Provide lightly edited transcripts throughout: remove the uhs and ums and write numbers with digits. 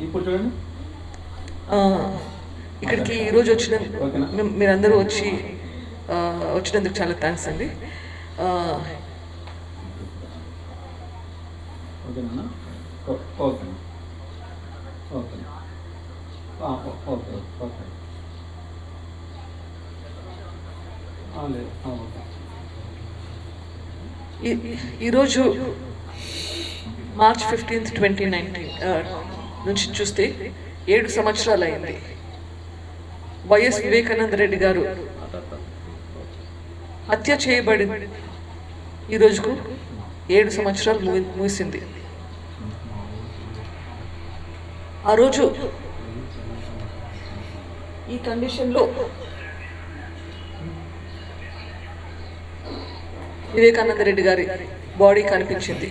ఇప్పుడు చూడండి. ఇక్కడికి ఈరోజు వచ్చిన మీరందరూ వచ్చినందుకు చాలా థ్యాంక్స్ అండి. ఓకేనా? ఓకే ఓకే ఓకే ఓకే లేదు ఓకే. ఈరోజు March 15th, 2019 నుంచి చూస్తే 7 సంవత్సరాలు అయింది. వైఎస్ వివేకానంద రెడ్డి గారు హత్య చేయబడి ఈరోజుకు 7 సంవత్సరాలు ముగిసింది. ఆ రోజు ఈ కండిషన్లో వివేకానంద రెడ్డి గారి బాడీ కనిపించింది.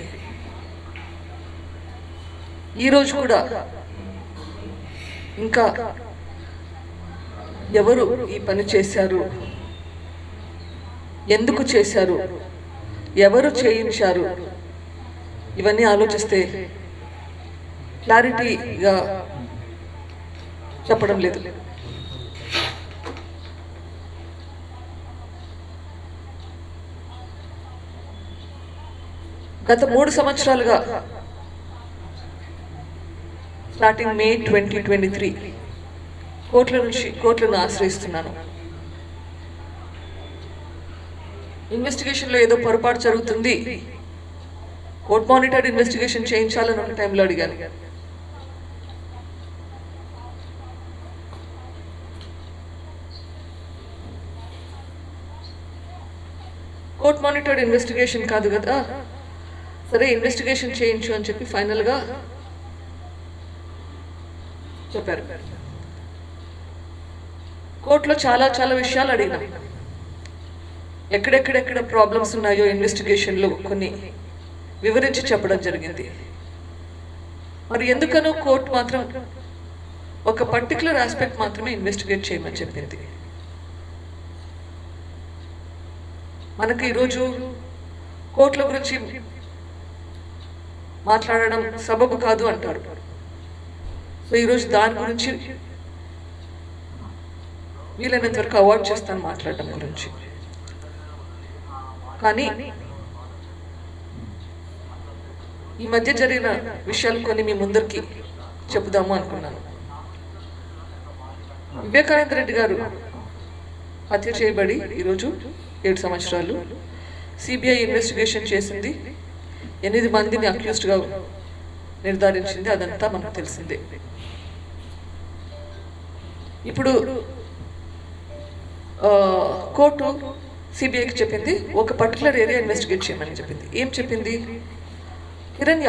ఈరోజు కూడా ఇంకా ఎవరు ఈ పని చేశారు, ఎందుకు చేశారు, ఎవరు చేయించారు, ఇవన్నీ ఆలోచిస్తే క్లారిటీగా చెప్పడం లేదు. గత 3 సంవత్సరాలుగా స్టార్టింగ్ May 2023 కోర్టులను ఆశ్రయిస్తున్నాను. ఇన్వెస్టిగేషన్లో ఏదో పొరపాటు జరుగుతుంది, కోర్ట్ మానిటర్డ్ ఇన్వెస్టిగేషన్ చేయించాలని ఒక టైంలో అడిగాను. కోర్ట్ మానిటర్డ్ ఇన్వెస్టిగేషన్ కాదు కదా, సరే ఇన్వెస్టిగేషన్ చేయించు అని చెప్పి ఫైనల్గా చెప్పారు. కోర్టులో చాలా చాలా విషయాలు అడిగినాం. ఎక్కడెక్కడెక్కడ ప్రాబ్లమ్స్ ఉన్నాయో ఇన్వెస్టిగేషన్లో కొన్ని వివరించి చెప్పడం జరిగింది. మరి ఎందుకనో కోర్టు మాత్రం ఒక పర్టికులర్ ఆస్పెక్ట్ మాత్రమే ఇన్వెస్టిగేట్ చేయమని చెప్పింది. మనకు ఈరోజు కోర్టుల గురించి మాట్లాడడం సబబు కాదు అంటారు. సో ఈరోజు దాని గురించి వీలైనంత వరకు అవాయిడ్ చేస్తాను మాట్లాడడం గురించి. కానీ ఈ మధ్య జరిగిన విషయాలు కొన్ని మీ ముందరికి చెబుదాము అనుకున్నాను. వివేకానంద రెడ్డి గారు హత్య చేయబడి ఈరోజు 7 సంవత్సరాలు. సిబిఐ ఇన్వెస్టిగేషన్ చేసింది, 8 మందిని అక్యూజ్డ్గా నిర్ధారించింది. అదంతా మనకు తెలిసిందే. ఇప్పుడు కోర్టు సిబిఐకి చెప్పింది ఒక పర్టికులర్ ఏరియా ఇన్వెస్టిగేట్ చేయమని చెప్పింది. ఏం చెప్పింది? కిరణ్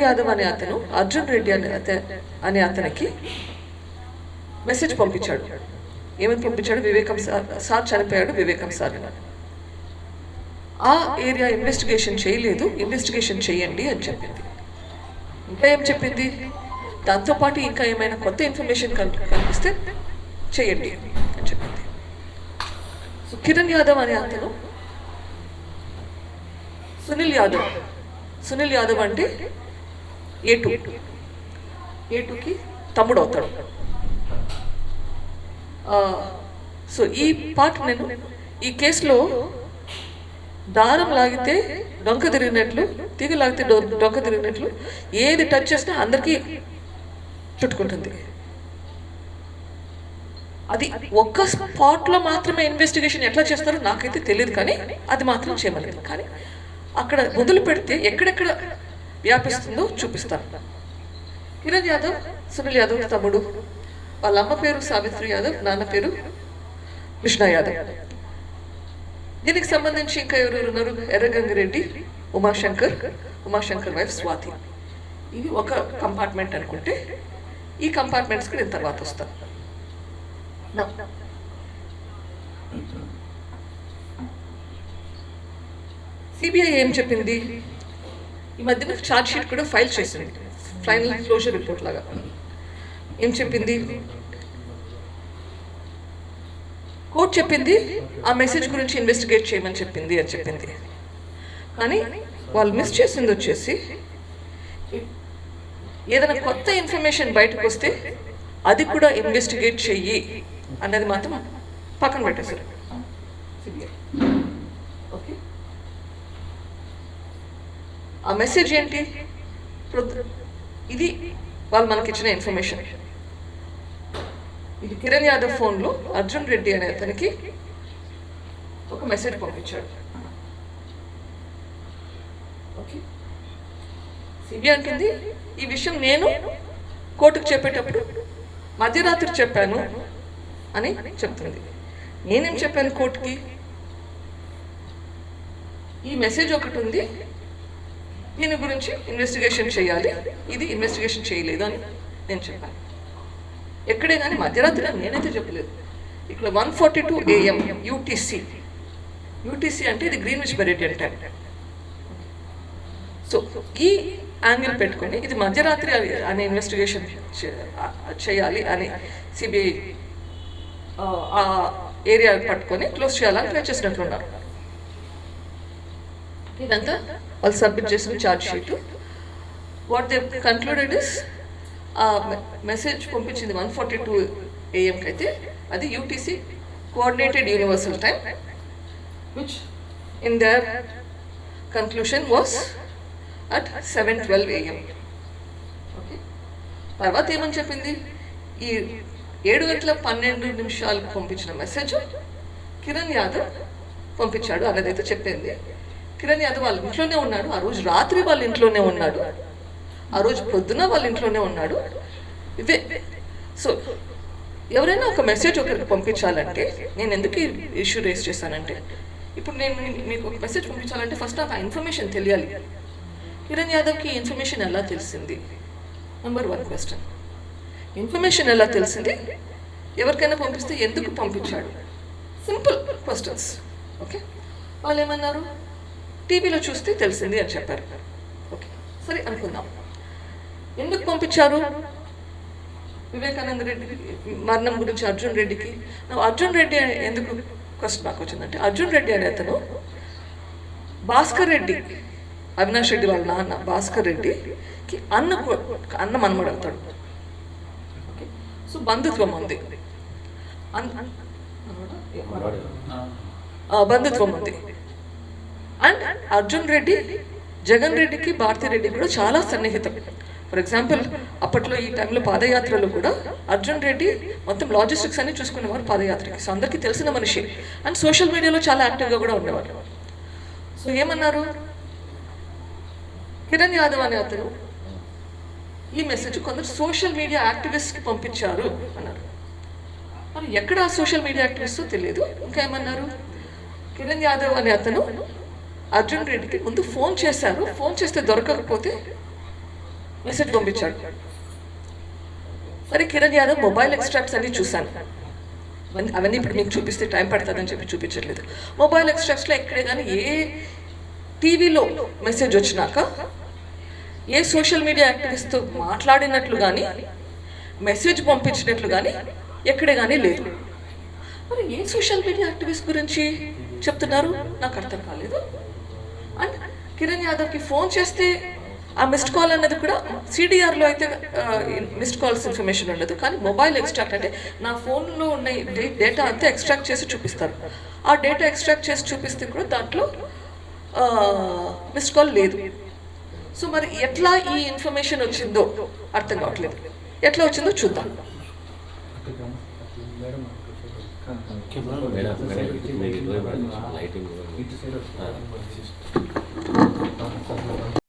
యాదవ్ అనే అతను అర్జున్ రెడ్డి అనే అతనికి మెసేజ్ పంపించాడు. ఏమని పంపించాడు? వివేకం సార్ చనిపోయాడు, వివేకం సార్. ఆ ఏరియా ఇన్వెస్టిగేషన్ చేయలేదు, ఇన్వెస్టిగేషన్ చేయండి అని చెప్పింది. ఇంకా ఏం చెప్పింది? దాంతోపాటు ఇంకా ఏమైనా కొత్త ఇన్ఫర్మేషన్ కనిపిస్తే చేయండి అని చెప్పింది. సో కిరణ్ యాదవ్ అనే అతను సునీల్ యాదవ్ అంటే ఏటుకి తమ్ముడు అవుతాడు. సో ఈ పార్ట్ నేను ఈ కేసులో దారం లాగితే డొంక తిరిగినట్లు, తీగ లాగితే డొంక తిరిగినట్లు ఏది టచ్ చేసినా అందరికీ చుట్టుకుంటుంది. అది ఒక్క స్పాట్లో మాత్రమే ఇన్వెస్టిగేషన్ ఎట్లా చేస్తారో నాకైతే తెలియదు, కానీ అది మాత్రం చేయమలేదు. కానీ అక్కడ మొదలు పెడితే ఎక్కడెక్కడ వ్యాపిస్తుందో చూపిస్తాను. కిరణ్ యాదవ్ సునీల్ యాదవ్ తమ్ముడు. వాళ్ళ అమ్మ పేరు సావిత్రి యాదవ్, నాన్న పేరు కృష్ణ యాదవ్. దీనికి సంబంధించి ఇంకా ఎవరెవరు ఉన్నారు? ఎర్రగంగిరెడ్డి, ఉమాశంకర్ వైఫ్ స్వాతి. ఇది ఒక కంపార్ట్మెంట్ అనుకుంటే ఈ కంపార్ట్మెంట్స్కి నేను తర్వాత వస్తాను. సిబిఐ ఏం చెప్పింది? ఈ మధ్యన ఛార్జ్ షీట్ కూడా ఫైల్ చేసింది, ఫైనల్ క్లోజర్ రిపోర్ట్ లాగా. ఏం చెప్పింది? కోర్టు చెప్పింది ఆ మెసేజ్ గురించి ఇన్వెస్టిగేట్ చేయమని చెప్పింది అని చెప్పింది. కానీ వాళ్ళు మిస్ చేసింది వచ్చేసి ఏదైనా కొత్త ఇన్ఫర్మేషన్ బయటకు వస్తే అది కూడా ఇన్వెస్టిగేట్ చెయ్యి అన్నది మాత్రం పక్కన పెట్టేశారు సిబిఐ. ఓకే, ఆ మెసేజ్ ఏంటి? ఇది వాళ్ళు మనకి ఇచ్చిన ఇన్ఫర్మేషన్. ఇది కిరణ్ యాదవ్ ఫోన్లో అర్జున్ రెడ్డి అనే అతనికి ఒక మెసేజ్ పంపించాడు. ఓకే, సిబిఐ అంటుంది ఈ విషయం నేను కోర్టుకు చెప్పేటప్పుడు మధ్యరాత్రి చెప్పాను అని చెప్తుంది. నేనేం చెప్పాను కోర్టుకి? ఈ మెసేజ్ ఒకటి ఉంది, దీని గురించి ఇన్వెస్టిగేషన్ చేయాలి, ఇది ఇన్వెస్టిగేషన్ చేయలేదు అని నేను చెప్పాను. ఎక్కడే కానీ మధ్యరాత్రి నేనైతే చెప్పలేదు. ఇక్కడ 1:42 AM యూటీసీ అంటే ఇది గ్రీన్విచ్ మెరిడియన్ టైం. సో ఈ యాంగిల్ పెట్టుకొని ఇది మధ్యరాత్రి అనే ఇన్వెస్టిగేషన్ చేయాలి అని సిబిఐ ఆ ఏరియా పట్టుకొని క్లోజ్ చేయాలని ట్రై చేసినట్లున్నారు. ఇదంతా వాళ్ళు సబ్మిట్ చేసిన charge sheet. What they concluded is ఆ మెసేజ్ పంపించింది 1:42 AM అయితే అది UTC coordinated universal time, which in their conclusion was at 7:12 AM. Okay, తర్వాత ఏమని చెప్పింది? ఈ 7:12 పంపించిన మెసేజ్ కిరణ్ యాదవ్ పంపించాడు అన్నదైతే చెప్పింది. కిరణ్ యాదవ్ వాళ్ళ ఇంట్లోనే ఉన్నాడు, ఆ రోజు రాత్రి వాళ్ళ ఇంట్లోనే ఉన్నాడు, ఆ రోజు పొద్దున వాళ్ళ ఇంట్లోనే ఉన్నాడు. ఇవే. సో ఎవరైనా ఒక మెసేజ్ ఒకరికి పంపించాలంటే, నేను ఎందుకు ఈ ఇష్యూ రేస్ చేశానంటే, ఇప్పుడు నేను మీకు ఒక మెసేజ్ పంపించాలంటే ఫస్ట్ నాకు ఆ ఇన్ఫర్మేషన్ తెలియాలి. కిరణ్ యాదవ్కి ఇన్ఫర్మేషన్ ఎలా తెలిసింది? Number 1 question. ఇన్ఫర్మేషన్ ఎలా తెలిసింది? ఎవరికైనా పంపిస్తే ఎందుకు పంపించాడు? Simple questions. ఓకే, వాళ్ళు ఏమన్నారు? టీవీలో చూస్తే తెలిసింది అని చెప్పారు. ఓకే, సరే అనుకుందాం. ఎందుకు పంపించారు? వివేకానంద రెడ్డి మరణం గురించి అర్జున్ రెడ్డికి. అర్జున్ రెడ్డి ఎందుకు క్వశ్చన్ నాకు వచ్చిందంటే, అర్జున్ రెడ్డి అనే అతను భాస్కర్ రెడ్డి, అవినాష్ రెడ్డి వాళ్ళ నాన్న భాస్కర్ రెడ్డికి అన్న మనమడు అవుతాడు. ఓకే, సో బంధుత్వం ఉంది, బంధుత్వం ఉంది. అండ్ అర్జున్ రెడ్డి జగన్ రెడ్డికి భారతీ రెడ్డి కూడా చాలా సన్నిహితం. ఫర్ ఎగ్జాంపుల్ అప్పట్లో ఈ టైంలో పాదయాత్రలో కూడా అర్జున్ రెడ్డి మొత్తం లాజిస్టిక్స్ అన్ని చూసుకునేవారు పాదయాత్రకి. సో అందరికీ తెలిసిన మనిషి అండ్ సోషల్ మీడియాలో చాలా యాక్టివ్గా కూడా ఉండేవారు. సో ఏమన్నారు? కిరణ్ యాదవ్ అనే అతను ఈ మెసేజ్ కొందరు సోషల్ మీడియా యాక్టివిస్ట్కి పంపించారు అన్నారు. మరి ఎక్కడ ఆ సోషల్ మీడియా యాక్టివిస్టో తెలియదు. ఇంకా ఏమన్నారు? కిరణ్ యాదవ్ అనే అతను అర్జున్ రెడ్డికి ముందు ఫోన్ చేశారు, ఫోన్ చేస్తే దొరకకపోతే మెసేజ్ పంపించాడు. సరే, కిరణ్ యాదవ్ మొబైల్ ఎక్స్ట్రాక్ట్స్ అన్ని చూశాను, అవన్నీ ఇప్పుడు మీకు చూపిస్తే టైం పడుతుందని చెప్పి చూపించట్లేదు. మొబైల్ ఎక్స్ట్రాక్ట్స్లో ఎక్కడే కానీ ఏ టీవీలో మెసేజ్ వచ్చినాక ఏ సోషల్ మీడియా యాక్టివిస్ట్తో మాట్లాడినట్లు కానీ మెసేజ్ పంపించినట్లు కానీ ఎక్కడే కానీ లేదు. మరి ఏ సోషల్ మీడియా యాక్టివిస్ట్ గురించి చెప్తున్నారు నాకు అర్థం కాలేదు. అండ్ కిరణ్ యాదవ్కి ఫోన్ చేస్తే ఆ మిస్డ్ కాల్ అన్నది కూడా సిడిఆర్లో అయితే మిస్డ్ కాల్స్ ఇన్ఫర్మేషన్ ఉండదు, కానీ మొబైల్ ఎక్స్ట్రాక్ట్ అంటే నా ఫోన్లో ఉన్న డేటా అంతా ఎక్స్ట్రాక్ట్ చేసి చూపిస్తారు. ఆ డేటా ఎక్స్ట్రాక్ట్ చేసి చూపిస్తే కూడా దాంట్లో మిస్డ్ కాల్ లేదు. సో మరి ఎట్లా ఈ ఇన్ఫర్మేషన్ వచ్చిందో అర్థం కావట్లేదు. ఎట్లా వచ్చిందో చూద్దాం. మేడం